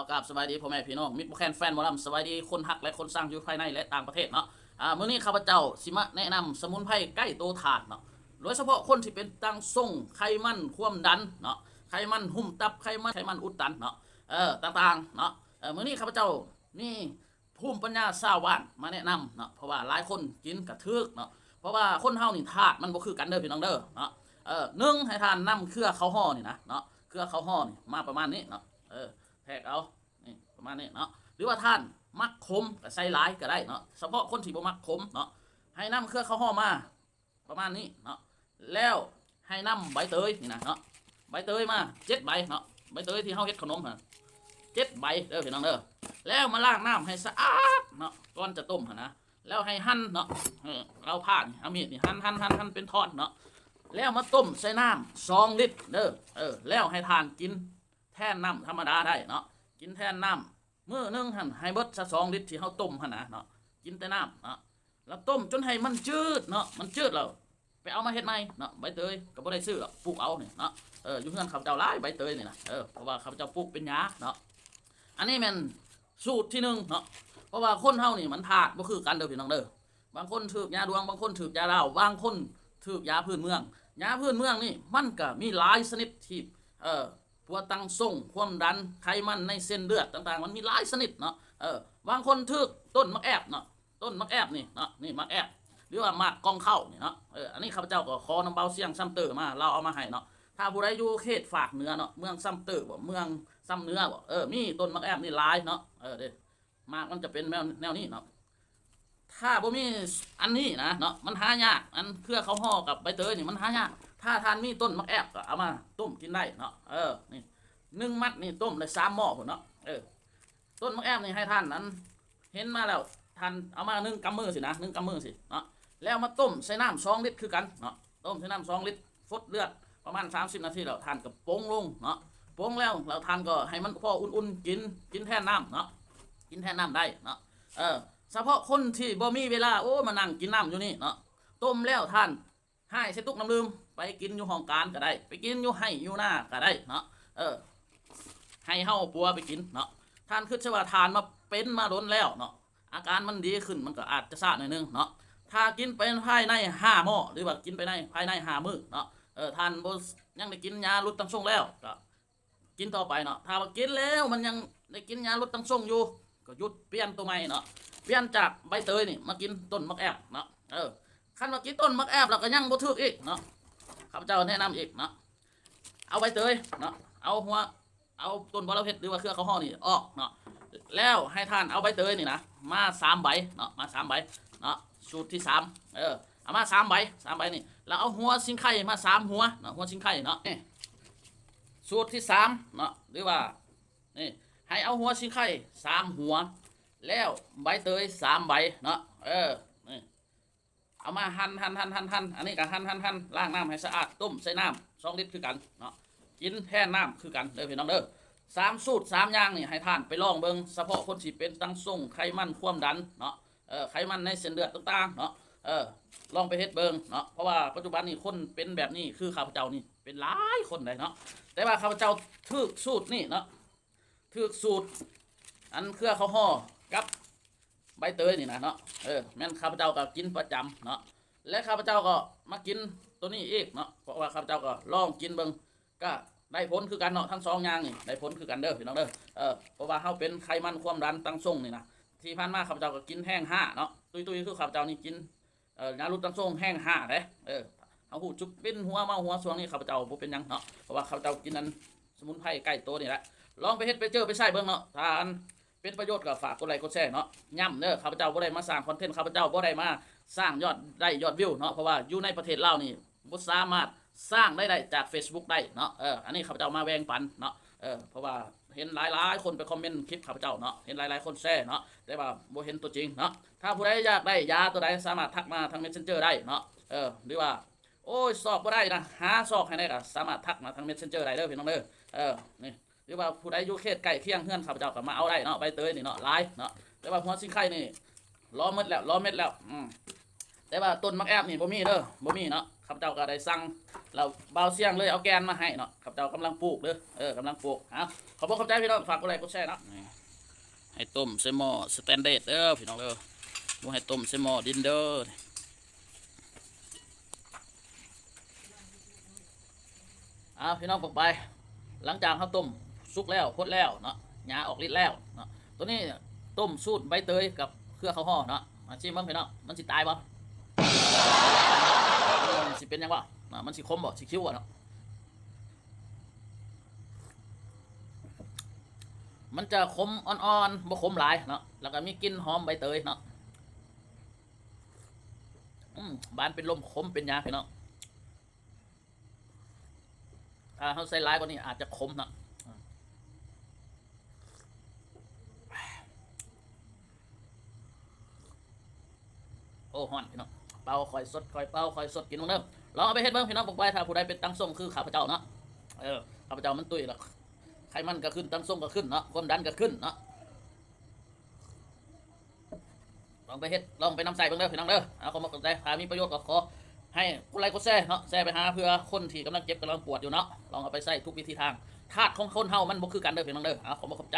กับสบายดีพ่อแม่พี่น้องมิตรแคนแฟนหมอลำสบายดีคนฮักและคนสร้างอยู่ภายในและต่างประเทศเนาะมื้อนี้ข้าพเจ้าสิมาแนะนำสมุนไพรใกล้โตถาดเนาะโดยเฉพาะคนที่เป็นตังส่งไขมันความดันเนาะไขมันหุ้มตับไขมันอุดตันเนาะต่างๆเนาะมื้อนี้ข้าพเจ้านี่ภูมิปัญญาชาวบ้านมาแนะนำเนาะเพราะว่าหลายคนกินกระทึกเนาะเพราะว่าคนเฮานี่ธาตุมันบ่คือกันเด้อพี่น้องเด้อเนาะหนึ่งให้ทานน้ำเครือข้าวห่อนี่นะเนาะเครือข้าวห่อนี่มาประมาณนี้เนาะแทกเอานี่ประมาณนี้เนาะหรือว่าท่านมักขมกับใส่หลายก็ได้เนาะเฉพาะคนที่บ่มักขมเนาะให้น้ำเครือข้าวห่อมาประมาณนี้เนาะแล้วให้น้ำใบเตยนี่นะเนาะใบเตยมา7 ใบเนาะใบเตยที่เฮาเฮ็ดขนมฮะ7 ใบเด้อพี่น้องเด้อแล้วมาล้างน้ำให้สะอาดเนาะก่อนจะต้มฮะนะแล้วให้หั่นเนาะเอาผ่านเอามีดนี่หั่นเป็นทอดเนาะแล้วมาต้มใส่น้ำ2 ลิตรเด้อแล้วให้ทานกินแทนน้ำธรรมดาได้เนาะกินแทนน้ำมื้อนึงหั่นให้เบิดซะ2 ลิตรที่เฮาต้มหั่นนะเนาะกินแต่น้ำเนาะแล้วต้มจนให้มันจืดเนาะมันจืดแล้วไปเอามาเฮ็ดใหม่เนาะใบเตยก็บ่ได้ซื้อหรอกปลูกเอาเนี่ยเนาะอยู่เฮือนข้าพเจ้าหลายใบเตยนี่นะเพราะว่าข้าพเจ้าปลูกเป็นหญ้าเนาะอันนี้แม่นสูตรที่1เนาะเพราะว่าคนเฮานี่มันธาตุบ่คือกันเด้อพี่น้องเด้อบางคนถูกยาดวงบางคนถูกยาลาวบางคนถูกยาพื้นเมืองยาพื้นเมืองนี่มันก็มีหลายชนิดที่พวกตั้งส่งความดันไขมันในเส้นเลือดต่างๆมันมีหลายชนิดเนาะบางคนทึกต้นมะแอบเนาะต้นมะแอบนี่เนาะนี่มะแอบหรือว่ามะกองเข้านี่เนาะอันนี้ข้าพเจ้าก็ขอนำเบาเสียงซ้ำเตอมาเราเอามาให้เนาะถ้าผู้ใดอยู่เขตฝากเหนือเนาะเมืองซ้ำเตอบ่เมืองซ้ำเหนือบ่มีต้นมะแอบนี่หลายเนาะเด้มากมันจะเป็นแนวนี้เนาะถ้าบ่มีอันนี้นะเนาะมันหายากอันเครือเขาห่อกับใบเตยนี่มันหายากถ้าทานมีต้นมะแอบก็เอามาต้มกินได้เนาะนี่1 มัดนี่ต้มได้3 หม้อพุ่นเนาะต้นมะแอบนี่ให้ท่านนั้นเห็นมาแล้วท่านเอามา1 กำมือสินะ1 กำมือสิเนาะแล้วมาต้มใส่น้ำ2 ลิตรคือกันเนาะต้มใส่น้ำ2 ลิตรฟดเลือดประมาณ30 นาทีแล้วท่านก็ปรุงลงเนาะปรุงแล้วท่านก็ให้มันพออุ่นๆกินแทนน้ำเนาะกินแทนน้ำได้เนาะเฉพาะคนที่บ่มีเวลาโอ้มานั่งกินน้ำอยู่นี่เนาะต้มแล้วท่านให้ใส่ตุกน้ำดื่มไปกินอยู่ห้องการก็ได้ไปกินอยู่ให้อยู่หน้าก็ได้เนาะให้เฮาปัวไปกินเนาะท่านคือว่าทานมาเป็นมาล้นแล้วเนาะอาการมันดีขึ้นมันก็อาจจะซาหน่อยนึงเนาะถ้ากินไปภายใน5 หม้อหรือว่ากินไปในภายใน5 มื้อเนาะท่านบ่ยังได้กินยาลดตั้งส่งแล้วก็กินต่อไปเนาะถ้าว่ากินแล้วมันยังได้กินยาลดตั้งส่งอยู่ก็หยุดเปลี่ยนตัวใหม่เนาะเปลี่ยนจากใบเตยนี่มากินต้นมะแอบเนาะขั้นมากินต้นมะแอบแล้วก็ยังบ่ถึกอีกเนาะข้าพเจ้าแนะนำอีกเนาะเอาใบเตยเนาะเอาต้นบอระเพ็ดหรือว่าเครือข้าวห่อนี่ออกเนาะแล้วให้ท่านเอาใบเตยนี่นะมา3 ใบเนาะมา3 ใบเนาะสูตรที่3เอามา3 ใบนี่แล้วเอาหัวสิงไข่มา3 หัวเนาะหัวสิงไข่เนาะนี่สูตรที่3เนาะหรือว่านี่ให้เอาหัวสิงไข่3 หัวแล้วใบเตย3 ใบเนาะนี่เอามาหั่นอันนี้ก็หั่นล้างน้ำให้สะอาดต้มใส่น้ำ2 ลิตรคือกันเนาะกินแทนน้ำคือกันเด้อพี่น้องเด้อ3 สูตร3 อย่างนี่ให้ท่านไปลองเบิ่งเฉพาะคนที่เป็นตั้งส่งไขมันความดันเนาะไขมันในเส้นเลือดต่างๆเนาะลองไปเฮ็ดเบิ่งเนาะเพราะว่าปัจจุบันนี้คนเป็นแบบนี้คือข้าพเจ้านี่เป็นหลายคนเลยเนาะแต่ว่าข้าพเจ้าถึกสูตรนี่เนาะถึกสูตรอันเครือข้าวห่อกับใบเตยนี่นะเนาะแม่นข้าพเจ้าก็กินประจำเนาะและข้าพเจ้าก็มากินตัวนี้อีกเนาะเพราะว่าข้าพเจ้าก็ลองกินเบิ่งก็ได้ผลคือกันเนาะทั้ง2 อย่างนี่ได้ผลคือกันเด้อพี่น้องเด้อเพราะว่าเฮาเป็นไขมันความดันตั้งส่งนี่นะที่ผ่านมาข้าพเจ้าก็กินแห้ง5เนาะตุยคือข้าพเจ้านี่กินยาลดตั้งส่งแห้ง5เด้เฮาหูจุกเป็นหัวมาหัวช่วงนี้ข้าพเจ้าบ่เป็นหยังเนาะเพราะว่าข้าพเจ้ากินนั้นสมุนไพรใกล้ตัวนี่แหละลองไปเฮ็ดไปเจอไปใช้เบิ่งเนาะถ้าอันเป็นประโยชน์ก็ฝากกดไลค์กดแชร์เนาะย้ำเด้อข้าพเจ้าบ่ได้มาสร้างคอนเทนต์ข้าพเจ้าบ่ได้มาสร้างยอดวิวเนาะเพราะว่าอยู่ในประเทศลาวนี่บ่สามารถสร้างได้จาก Facebook ได้เนาะอันนี้ข้าพเจ้ามาแบ่งปันเนาะเพราะว่าเห็นหลายคนไปคอมเมนต์คลิปข้าพเจ้าเนาะเห็นหลายคนแชร์เนาะแต่ว่าบ่เห็นตัวจริงเนาะถ้าผู้ใดอยากได้ยาตัวใดสามารถทักมาทาง Messenger ได้เนาะหรือว่าโอ้ยสอบบ่ได้นะหาสอบให้ได้ก็สามารถทักมาทาง Messenger ได้เด้อพี่น้องเด้อนี่หรือว่าผู้ใดอยู่เขตใกล้เคียงเฮือนข้าพเจ้าก็มาเอาได้เนาะใบเตยนี่เนาะหลายเนาะแต่ว่าหัวสิงไข่นี่รอเม็ดแล้วแต่ว่าต้นมะแอบนี่บ่มีเด้อบ่มีเนาะ ข้าพเจ้าก็ได้สั่งเราเบาเสียงเลยเอาแกนมาให้เนาะข้าพเจ้ากำลังปลูกเด้อกำลังปลูกขอบคุณขอบใจพี่น้องฝากกดไลค์กดแชร์เนาะให้ต้มเซมอสแตนเดร์ดพี่น้องบ่ให้ต้มเซมอดินพี่น้องบอกไปหลังจากเขาต้มสุกแล้วพดแล้วเนาะหญ้าออกฤทธิ์แล้วเนาะตัวนี้ต้มสูตรใบเตยกับเครือข้าวห่อเนาะมาชิมมั้งพี่น้องมันสิตายบ่สิเป็นยังบ่มันสิคมบ่สิคิ้วบ่เนาะมันจะขมอ่อนๆบ่ขมหลายเนาะแล้วก็มีกลิ่นหอมใบเตยเนาะบานเป็นลมขมเป็นยาพี่น้องถ้าเขาใส่ร้ายกว่านี้อาจจะขมนะโอ้ฮอนพี่น้องเป่าคอยสดคอยเป่าคอยสดกินมั้งเด้อลองเอาไปเฮ็ดเบิ่งพี่น้องบอกไปถ้าผู้ใดเป็นตั้งทรงคือข้าพเจ้าเนาะข้าพเจ้ามันตุ้ยแล้วไขมันก็ขึ้นตั้งทรงก็ขึ้นเนาะความดันก็ขึ้นเนาะลองไปเฮ็ดลองไปนำใส่เบิ่งเด้อพี่น้องเด้อขอมาสนใจถ้ามีประโยชน์ก็ขอให้กดไลค์กดแชร์เนาะแชร์ไปหาเพื่อคนที่กำลังเจ็บกำลังปวดอยู่เนาะลองเอาไปใส่ทุกวิธีทางธาตุของคนเฮามันบ่คือกันเด้อพี่น้องเด้อขอมาขอบใจ